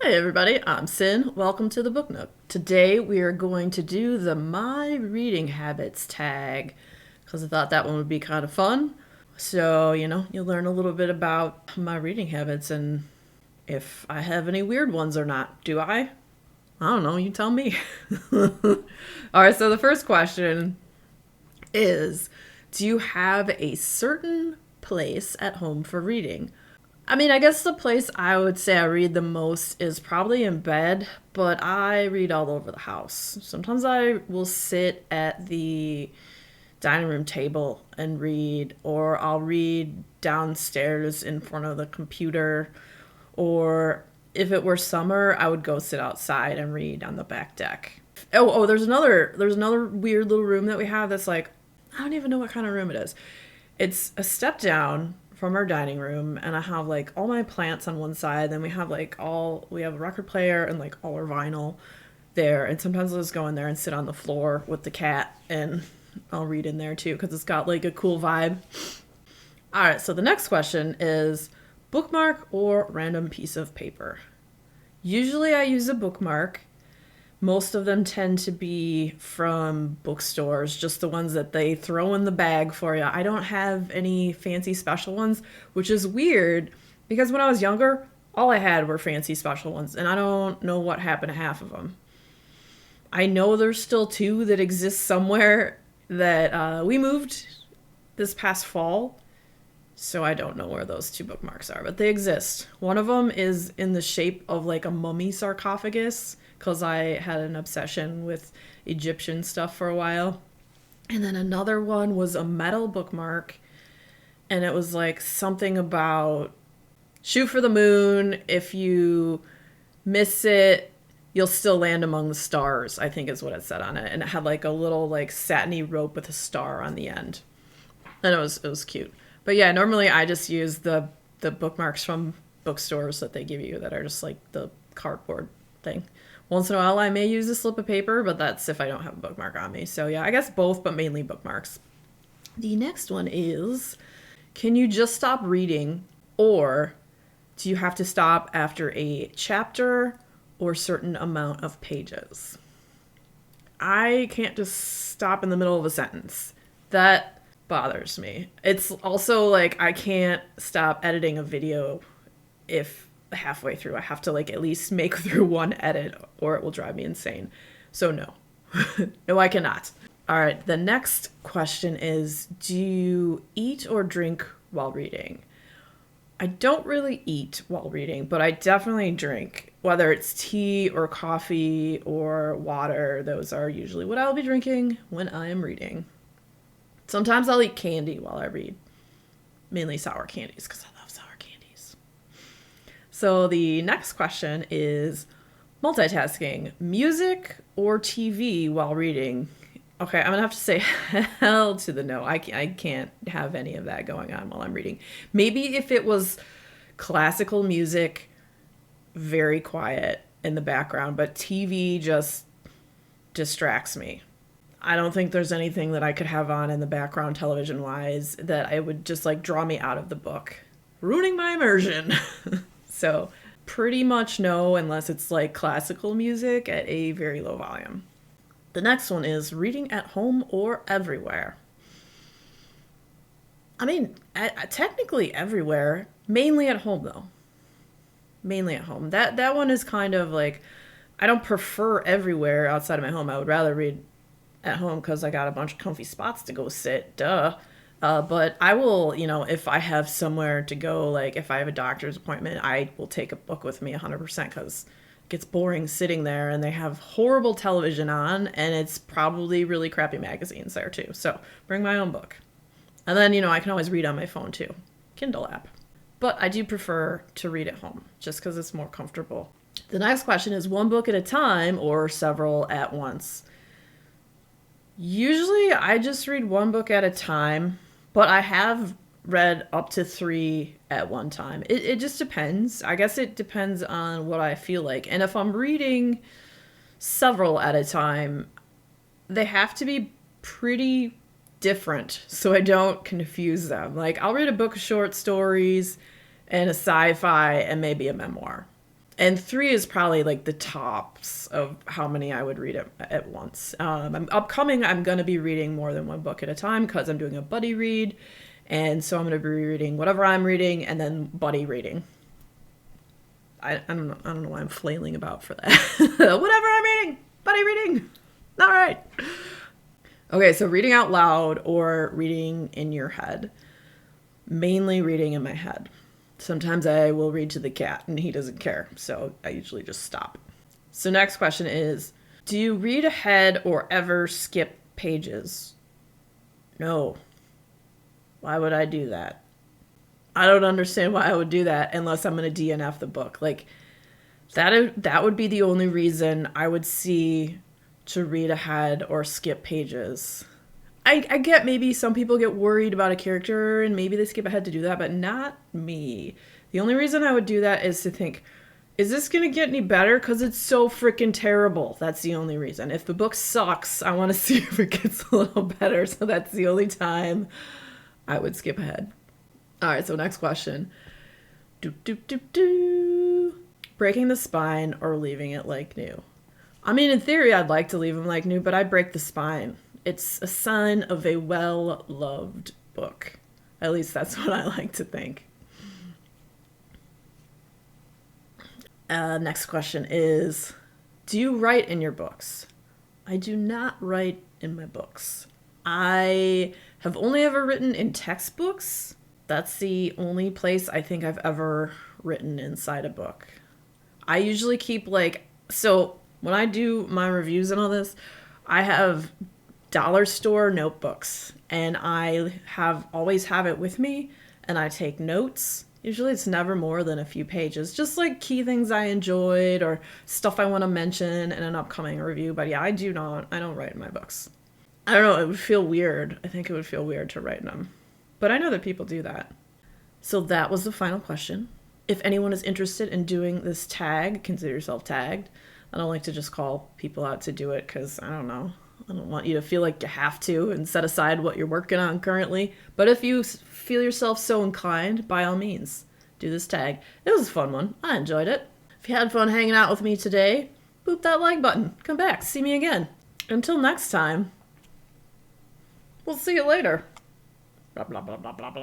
Hey everybody, I'm Sin. Welcome to the Book Nook. Today we are going to do the My Reading Habits tag because I thought that one would be kind of fun. So, you'll learn a little bit about my reading habits and if I have any weird ones or not. Do I? I don't know, you tell me. Alright, so the first question is, do you have a certain place at home for reading? I guess the place I would say I read the most is probably in bed, but I read all over the house. Sometimes I will sit at the dining room table and read, or I'll read downstairs in front of the computer, or if it were summer, I would go sit outside and read on the back deck. There's another weird little room that we have that's like, I don't even know what kind of room it is. It's a step down from our dining room, and I have like all my plants on one side, then we have a record player and like all our vinyl there, and sometimes I'll just go in there and sit on the floor with the cat and I'll read in there too because it's got like a cool vibe. All right, so the next question is bookmark or random piece of paper. Usually I use a bookmark. Most of them tend to be from bookstores, just the ones that they throw in the bag for you. I don't have any fancy special ones, which is weird because when I was younger, all I had were fancy special ones, and I don't know what happened to half of them. I know there's still two that exist somewhere that we moved this past fall, so I don't know where those two bookmarks are, but they exist. One of them is in the shape of like a mummy sarcophagus because I had an obsession with Egyptian stuff for a while. And then another one was a metal bookmark, and it was like something about shoot for the moon. If you miss it, you'll still land among the stars, I think is what it said on it. And it had like a little like satiny rope with a star on the end. And it was cute. But yeah, normally I just use the bookmarks from bookstores that they give you that are just like the cardboard thing. Once in a while I may use a slip of paper, but that's if I don't have a bookmark on me. So yeah, I guess both, but mainly bookmarks. The next one is, can you just stop reading, or do you have to stop after a chapter or certain amount of pages? I can't just stop in the middle of a sentence. That bothers me. It's also like I can't stop editing a video if halfway through I have to like at least make through one edit or it will drive me insane. So no. No, I cannot. All right, the next question is, do you eat or drink while reading? I don't really eat while reading, but I definitely drink, whether it's tea or coffee or water. Those are usually what I'll be drinking when I am reading. Sometimes I'll eat candy while I read, mainly sour candies because I love sour candies. So the next question is multitasking, music or TV while reading? Okay, I'm gonna have to say hell to the no. I can't have any of that going on while I'm reading. Maybe if it was classical music, very quiet in the background, but TV just distracts me. I don't think there's anything that I could have on in the background television wise that I would just like draw me out of the book, ruining my immersion. So pretty much no, unless it's like classical music at a very low volume. The next one is reading at home or everywhere. Technically everywhere, mainly at home though. Mainly at home. That one is kind of like, I don't prefer everywhere outside of my home. I would rather read at home because I got a bunch of comfy spots to go sit, duh. But I will, if I have somewhere to go, like if I have a doctor's appointment, I will take a book with me 100% because it gets boring sitting there and they have horrible television on and it's probably really crappy magazines there too. So bring my own book. And then, I can always read on my phone too. Kindle app. But I do prefer to read at home just because it's more comfortable. The next question is one book at a time or several at once? Usually I just read one book at a time, but I have read up to 3 at one time. It just depends. I guess it depends on what I feel like. And if I'm reading several at a time, they have to be pretty different so I don't confuse them. Like I'll read a book of short stories and a sci-fi and maybe a memoir. And 3 is probably like the tops of how many I would read at once. I'm going to be reading more than one book at a time because I'm doing a buddy read. And so I'm going to be reading whatever I'm reading and then buddy reading. I don't know why I'm flailing about for that. Whatever I'm reading, buddy reading. All right. Okay, so reading out loud or reading in your head. Mainly reading in my head. Sometimes I will read to the cat and he doesn't care, so I usually just stop. So next question is, do you read ahead or ever skip pages? No. Why would I do that? I don't understand why I would do that unless I'm going to DNF the book. Like, that would be the only reason I would see to read ahead or skip pages. I get maybe some people get worried about a character and maybe they skip ahead to do that, but not me. The only reason I would do that is to think, is this going to get any better? Because it's so freaking terrible. That's the only reason. If the book sucks, I want to see if it gets a little better. So that's the only time I would skip ahead. All right, so next question. Breaking the spine or leaving it like new? I mean, in theory, I'd like to leave them like new, but I break the spine. It's a sign of a well-loved book. At least that's what I like to think. Next question is, do you write in your books? I do not write in my books. I have only ever written in textbooks. That's the only place I think I've ever written inside a book. I usually keep so when I do my reviews and all this, I have dollar store notebooks and I always have it with me and I take notes. Usually it's never more than a few pages, just like key things I enjoyed or stuff I want to mention in an upcoming review. But yeah, I don't write in my books. I don't know, it would feel weird. I think it would feel weird to write in them. But I know that people do that. So that was the final question. If anyone is interested in doing this tag, consider yourself tagged. I don't like to just call people out to do it because I don't know. I don't want you to feel like you have to and set aside what you're working on currently. But if you feel yourself so inclined, by all means, do this tag. It was a fun one. I enjoyed it. If you had fun hanging out with me today, boop that like button. Come back. See me again. Until next time, we'll see you later. Blah, blah, blah, blah, blah, blah.